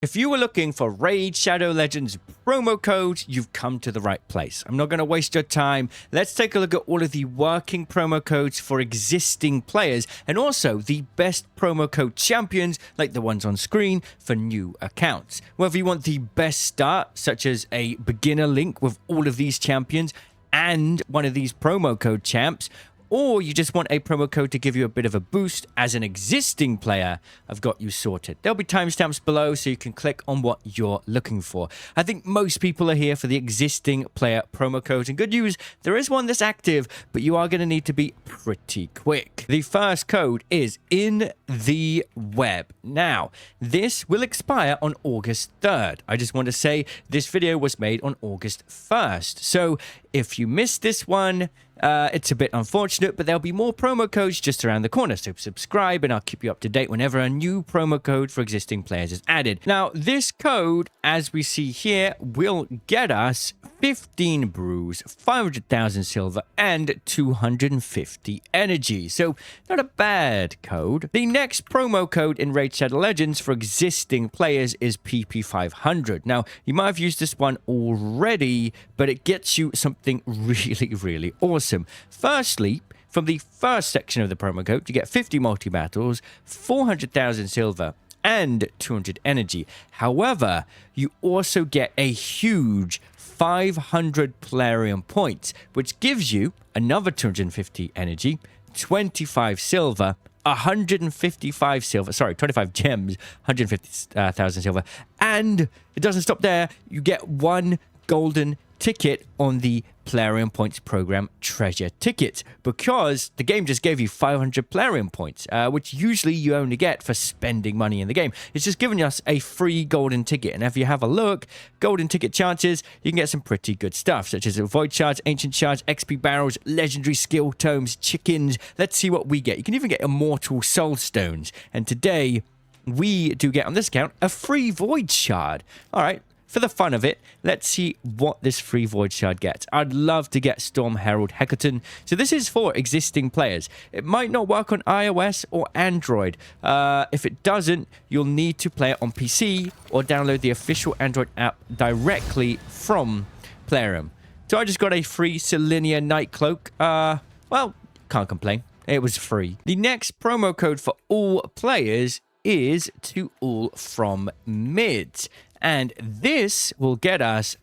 If you were looking for Raid Shadow Legends promo codes, you've come to the right place. I'm not going to waste your time. Let's take a look at all of the working promo codes for existing players and also the best promo code champions like the ones on screen for new accounts. Whether you want the best start, such as a beginner link with all of these champions and one of these promo code champs, or you just want a promo code to give you a bit of a boost as an existing player, I've got you sorted. There'll be timestamps below so you can click on what you're looking for. I think most people are here for the existing player promo codes. And good news, there is one that's active, but you are going to need to be pretty quick. The first code is in the web. Now, this will expire on August 3rd. I just want to say this video was made on August 1st. So if you missed this one, it's a bit unfortunate, but there'll be more promo codes just around the corner. So subscribe and I'll keep you up to date whenever a new promo code for existing players is added. Now, this code, as we see here, will get us 15 brews, 500,000 silver, and 250 energy. So not a bad code. The next promo code in Raid Shadow Legends for existing players is PP500. Now, you might have used this one already, but it gets you something really, really awesome. Firstly, from the first section of the promo code, you get 50 multi-battles, 400,000 silver, and 200 energy. However, you also get a huge 500 Plarium points, which gives you another 250 energy, 25 silver, 155 silver, sorry, 25 gems, 150,000 silver, and it doesn't stop there. You get one golden ticket on the Plarium Points program treasure ticket, because the game just gave you 500 Plarium points, which usually you only get for spending money in the game. It's just giving us a free golden ticket, and if you have a look, golden ticket chances, you can get some pretty good stuff, such as void shards, ancient shards, XP barrels, legendary skill tomes, chickens. Let's see what we get. You can even get immortal soul stones, and today we do get on this account a free void shard. All right, for the fun of it, let's see what this free void shard gets. I'd love to get Storm Herald Hecaton. So this is for existing players. It might not work on iOS or Android. If it doesn't, you'll need to play it on PC or download the official Android app directly from Plarium. So I just got a free Selenia Night Cloak. Well, can't complain. It was free. The next promo code for all players is to all from mids. And this will get us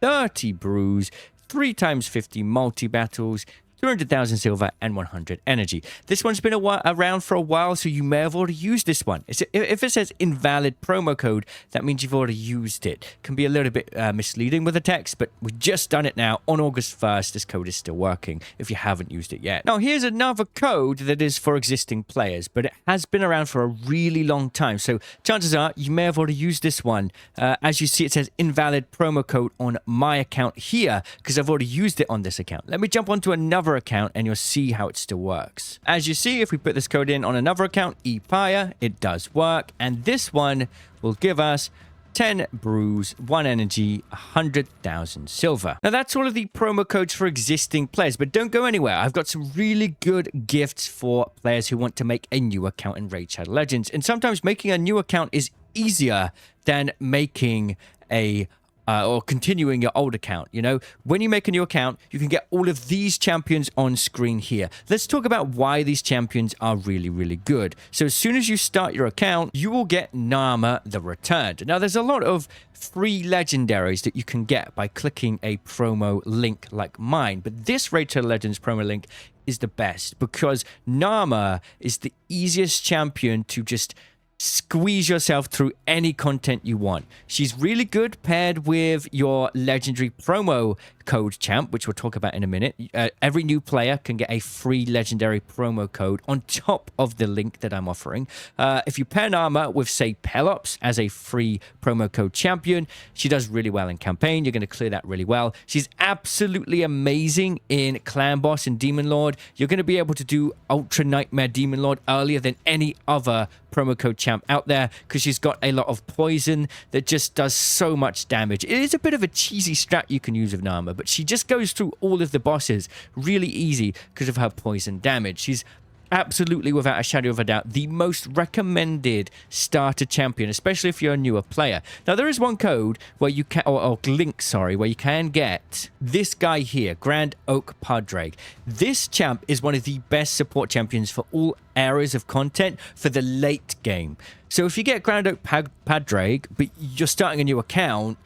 30 brews, 3 times 50 multi-battles, 200,000 silver, and 100 energy. This one's been around for a while, so you may have already used this one. If it says invalid promo code, that means you've already used it. Can be a little bit misleading with the text, but we've just done it now on August 1st. This code is still working if you haven't used it yet. Now, here's another code that is for existing players, but it has been around for a really long time, so chances are you may have already used this one. As you see, it says invalid promo code on my account here, because I've already used it on this account. Let me jump onto another account and you'll see how it still works. As you see, if we put this code in on another account, ePire, it does work, and this one will give us 10 brews, 1 energy, 100,000 silver. Now that's all of the promo codes for existing players, but don't go anywhere. I've got some really good gifts for players who want to make a new account in Raid Shadow Legends, and sometimes making a new account is easier than making a or continuing your old account. You know, when you make a new account, you can get all of these champions on screen here. Let's talk about why these champions are really, really good. So as soon as you start your account, you will get Narma the Returned. Now, there's a lot of free legendaries that you can get by clicking a promo link like mine, but this Raid Shadow Legends promo link is the best because Narma is the easiest champion to just squeeze yourself through any content you want. She's really good paired with your legendary promo code champ, which we'll talk about in a minute. Every new player can get a free legendary promo code on top of the link that I'm offering. If you pair Narma with, say, PELOPS as a free promo code champion, she does really well in campaign. You're going to clear that really well. She's absolutely amazing in Clan Boss and Demon Lord. You're going to be able to do Ultra Nightmare Demon Lord earlier than any other promo code champ out there because she's got a lot of poison that just does so much damage. It is a bit of a cheesy strat you can use with Narma, but she just goes through all of the bosses really easy because of her poison damage. She's absolutely, without a shadow of a doubt, the most recommended starter champion, especially if you're a newer player. Now, there is one code where you can, or link, sorry, where you can get this guy here, Grand Oak Padraig. This champ is one of the best support champions for all areas of content for the late game. So if you get Grand Oak Padraig, but you're starting a new account,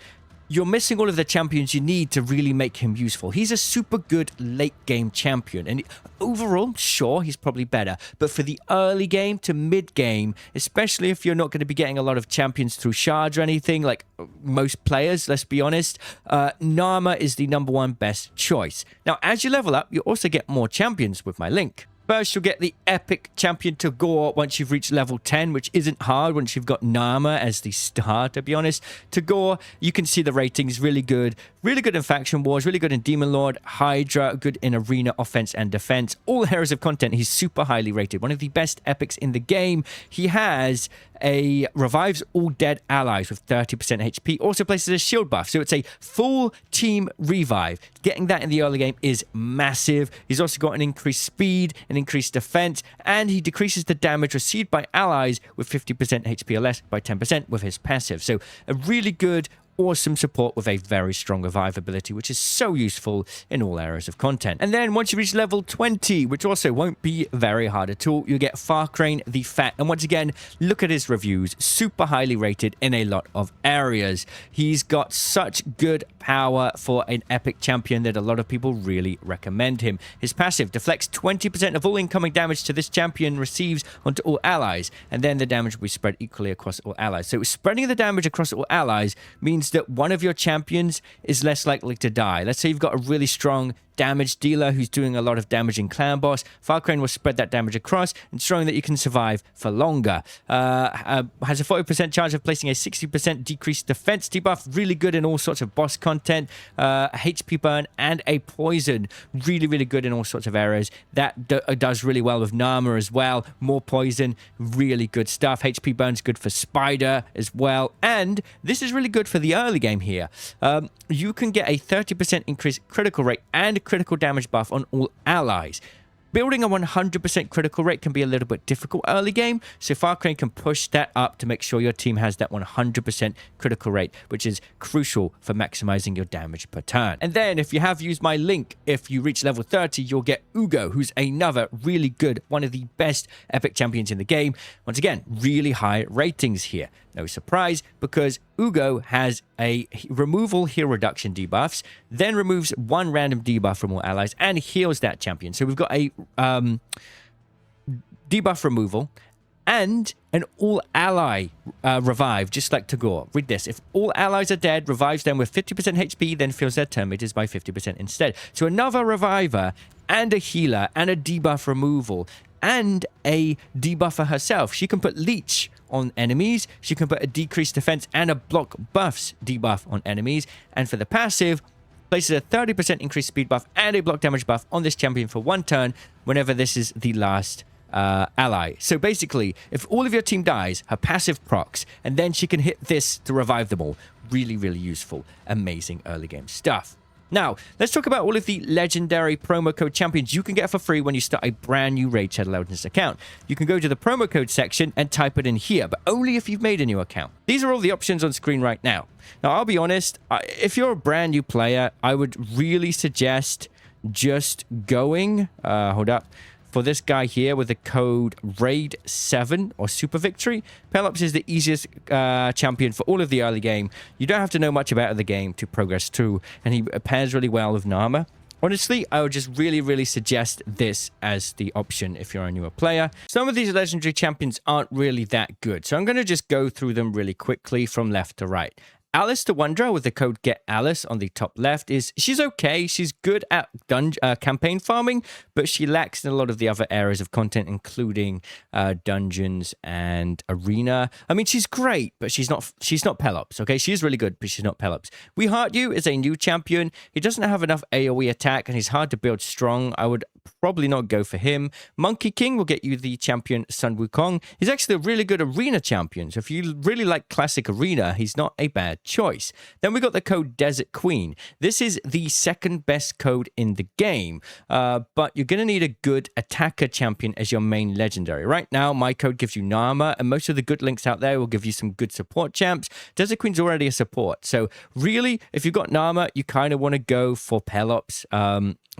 you're missing all of the champions you need to really make him useful. He's a super good late game champion. And overall, sure, he's probably better. But for the early game to mid game, especially if you're not going to be getting a lot of champions through shards or anything, like most players, let's be honest, Narma is the #1 best choice. Now, as you level up, you also get more champions with my link. First, you'll get the epic champion Tagoar once you've reached level 10, which isn't hard once you've got Narma as the star, to be honest. Tagoar, you can see the ratings, really good in Faction Wars, really good in Demon Lord, Hydra, good in Arena, offense and defense. All areas of content, he's super highly rated. One of the best epics in the game. He has a revives all dead allies with 30% HP, also places a shield buff, so it's a full team revive. Getting that in the early game is massive. He's also got an increased speed, an increased defense, and he decreases the damage received by allies with 50% HP or less by 10% with his passive. So a really good, awesome support with a very strong revive ability, which is so useful in all areas of content. And then once you reach level 20, which also won't be very hard at all, you get Fahrakin the Fat. And once again, look at his reviews, super highly rated in a lot of areas. He's got such good power for an epic champion that a lot of people really recommend him. His passive deflects 20% of all incoming damage to this champion receives onto all allies, and then the damage will be spread equally across all allies. So spreading the damage across all allies means that one of your champions is less likely to die. Let's say you've got a really strong damage dealer who's doing a lot of damage in Clan Boss. Fahrakin will spread that damage across, ensuring that you can survive for longer. Has a 40% chance of placing a 60% decreased defense debuff. Really good in all sorts of boss content. HP burn and a poison. Really, really good in all sorts of areas. That does really well with Narma as well. More poison. Really good stuff. HP burn's good for Spider as well. And this is really good for the early game here. You can get a 30% increased critical rate and critical damage buff on all allies. Building a 100% critical rate can be a little bit difficult early game, so Fahrakin can push that up to make sure your team has that 100% critical rate, which is crucial for maximizing your damage per turn. And then if you have used my link, if you reach level 30, you'll get Uugo, who's another really good, one of the best epic champions in the game. Once again, really high ratings here. No surprise, because Uugo has a removal heal reduction debuffs, then removes one random debuff from all allies, and heals that champion. So we've got a debuff removal and an all ally revive, just like Tagoar. Read this. If all allies are dead, revives them with 50% HP, then fills their turn meters by 50% instead. So another reviver and a healer and a debuff removal and a debuffer herself. She can put leech on enemies. She can put a decreased defense and a block buffs debuff on enemies. And for the passive, places a 30% increased speed buff and a block damage buff on this champion for one turn whenever this is the last ally. So basically, if all of your team dies, her passive procs, and then she can hit this to revive them all. Really, really useful. Amazing early game stuff. Now, let's talk about all of the legendary promo code champions you can get for free when you start a brand new Raid Shadow Legends account. You can go to the promo code section and type it in here, but only if you've made a new account. These are all the options on screen right now. Now, I'll be honest, if you're a brand new player, I would really suggest just going, hold up, for this guy here with the code RAID7 or SUPERVICTORY. PELOPS is the easiest champion for all of the early game. You don't have to know much about the game to progress through, and he pairs really well with Narma. Honestly, I would just really, really suggest this as the option if you're a newer player. Some of these legendary champions aren't really that good, so I'm going to just go through them really quickly from left to right. Alice the Wanderer with the code GetAlice on the top left she's okay. She's good at campaign farming, but she lacks in a lot of the other areas of content, including dungeons and arena. I mean, she's great, but she's not PELOPS, okay? She's really good, but she's not PELOPS. We Heart You is a new champion. He doesn't have enough AoE attack, and he's hard to build strong. I would probably not go for him. Monkey King will get you the champion Sun Wukong. He's actually a really good arena champion, so if you really like classic arena, he's not a bad choice. Then we got the code Desert Queen. This is the second best code in the game, but you're going to need a good attacker champion as your main legendary. Right now, my code gives you Narma, and most of the good links out there will give you some good support champs. Desert Queen's already a support, so really, if you've got Narma, you kind of want to go for PELOPS.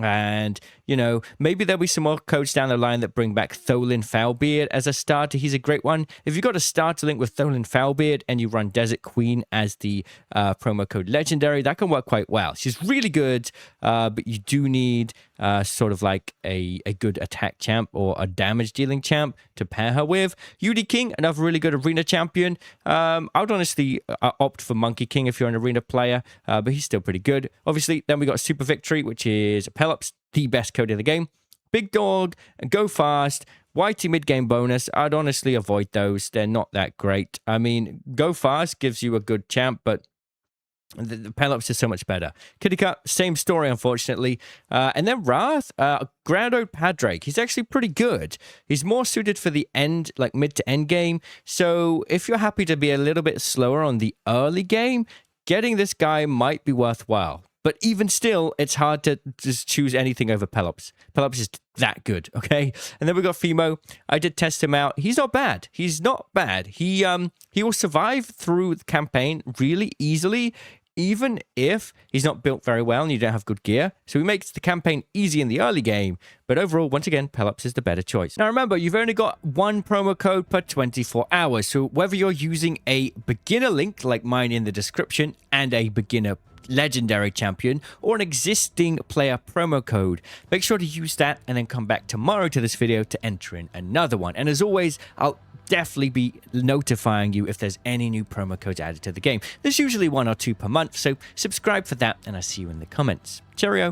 And, you know, maybe there'll be some more codes down the line that bring back Tholin Foulbeard as a starter. He's a great one. If you've got a starter link with Tholin Foulbeard and you run Desert Queen as the promo code legendary, that can work quite well. She's really good, but you do need sort of like a good attack champ or a damage dealing champ to pair her with. UD King, another really good arena champion. I would honestly opt for Monkey King if you're an arena player, but he's still pretty good. Obviously, then we got Super Victory, which is PELOPS, the best code in the game. Big Dog, Go Fast, Whitey mid-game bonus. I'd honestly avoid those. They're not that great. I mean, Go Fast gives you a good champ, but the PELOPS is so much better. Kitty Cat, same story, unfortunately. And then Wrath, Grand Ode Padrake. He's actually pretty good. He's more suited for the end, like mid to end game. So if you're happy to be a little bit slower on the early game, getting this guy might be worthwhile. But even still, it's hard to just choose anything over PELOPS. PELOPS is that good, okay? And then we got Fimo. I did test him out. He's not bad. He's not bad. He will survive through the campaign really easily, even if he's not built very well and you don't have good gear. So he makes the campaign easy in the early game. But overall, once again, PELOPS is the better choice. Now remember, you've only got one promo code per 24 hours. So whether you're using a beginner link like mine in the description and a beginner legendary champion or an existing player promo code, make sure to use that and then come back tomorrow to this video to enter in another one. And as always, I'll definitely be notifying you if there's any new promo codes added to the game. There's usually 1 or 2 per month, so subscribe for that and I'll see you in the comments. Cheerio.